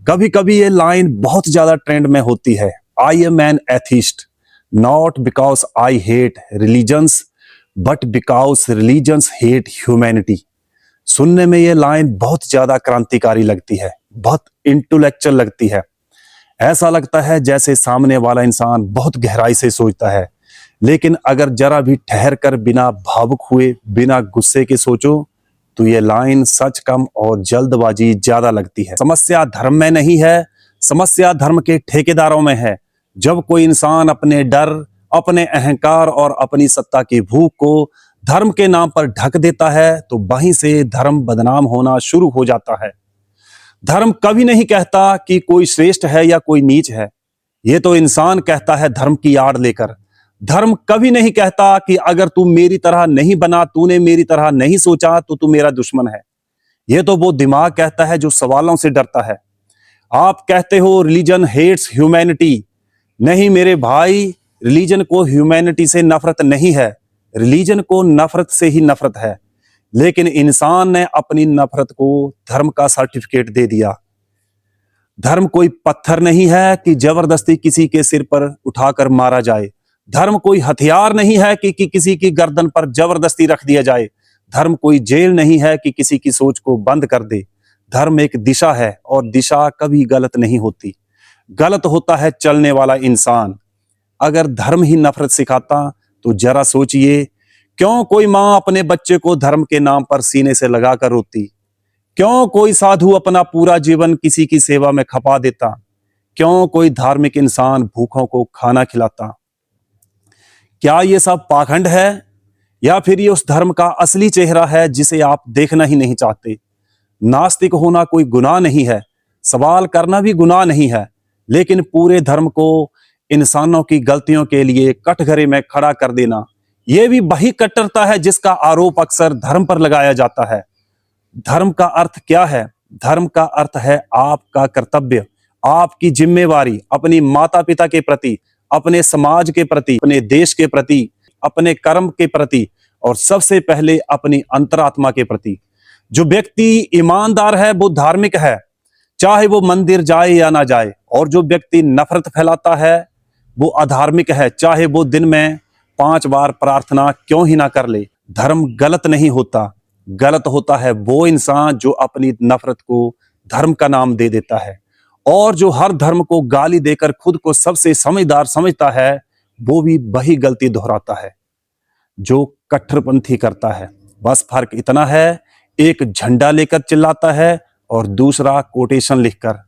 कभी कभी ये लाइन बहुत ज्यादा ट्रेंड में होती है। I am an atheist not because I hate religions but because religions hate humanity. सुनने में ये लाइन बहुत ज्यादा क्रांतिकारी लगती है, बहुत इंटेलेक्चुअल लगती है। ऐसा लगता है जैसे सामने वाला इंसान बहुत गहराई से सोचता है। लेकिन अगर जरा भी ठहर कर बिना भावुक हुए, बिना गुस्से के सोचो तो ये लाइन सच कम और जल्दबाजी ज्यादा लगती है। समस्या धर्म में नहीं है, समस्या धर्म के ठेकेदारों में है। जब कोई इंसान अपने डर, अपने अहंकार और अपनी सत्ता की भूख को धर्म के नाम पर ढक देता है तो वहीं से धर्म बदनाम होना शुरू हो जाता है। धर्म कभी नहीं कहता कि कोई श्रेष्ठ है या कोई नीच है, ये तो इंसान कहता है धर्म की आड़ लेकर। धर्म कभी नहीं कहता कि अगर तू मेरी तरह नहीं बना, तूने मेरी तरह नहीं सोचा तो तू मेरा दुश्मन है। यह तो वो दिमाग कहता है जो सवालों से डरता है। आप कहते हो रिलीजन हेट्स ह्यूमैनिटी। नहीं मेरे भाई, रिलीजन को ह्यूमैनिटी से नफरत नहीं है, रिलीजन को नफरत से ही नफरत है। लेकिन इंसान ने अपनी नफरत को धर्म का सर्टिफिकेट दे दिया। धर्म कोई पत्थर नहीं है कि जबरदस्ती किसी के सिर पर उठाकर मारा जाए। धर्म कोई हथियार नहीं है कि किसी की गर्दन पर जबरदस्ती रख दिया जाए। धर्म कोई जेल नहीं है कि किसी की सोच को बंद कर दे। धर्म एक दिशा है और दिशा कभी गलत नहीं होती, गलत होता है चलने वाला इंसान। अगर धर्म ही नफरत सिखाता तो जरा सोचिए, क्यों कोई माँ अपने बच्चे को धर्म के नाम पर सीने से लगाकर रोती? क्यों कोई साधु अपना पूरा जीवन किसी की सेवा में खपा देता? क्यों कोई धार्मिक इंसान भूखों को खाना खिलाता? क्या ये सब पाखंड है या फिर ये उस धर्म का असली चेहरा है जिसे आप देखना ही नहीं चाहते? नास्तिक होना कोई गुनाह नहीं है, सवाल करना भी गुनाह नहीं है, लेकिन पूरे धर्म को इंसानों की गलतियों के लिए कटघरे में खड़ा कर देना, यह भी वही कट्टरता है जिसका आरोप अक्सर धर्म पर लगाया जाता है। धर्म का अर्थ क्या है? धर्म का अर्थ है आपका कर्तव्य, आपकी जिम्मेवारी अपनी माता पिता के प्रति, अपने समाज के प्रति, अपने देश के प्रति, अपने कर्म के प्रति और सबसे पहले अपनी अंतरात्मा के प्रति। जो व्यक्ति ईमानदार है वो धार्मिक है, चाहे वो मंदिर जाए या ना जाए। और जो व्यक्ति नफरत फैलाता है वो अधार्मिक है, चाहे वो दिन में 5 बार प्रार्थना क्यों ही ना कर ले। धर्म गलत नहीं होता, गलत होता है वो इंसान जो अपनी नफरत को धर्म का नाम दे देता है और जो हर धर्म को गाली देकर खुद को सबसे समझदार समझता है, वो भी वही गलती दोहराता है जो कट्टरपंथी करता है। बस फर्क इतना है, एक झंडा लेकर चिल्लाता है और दूसरा कोटेशन लिखकर।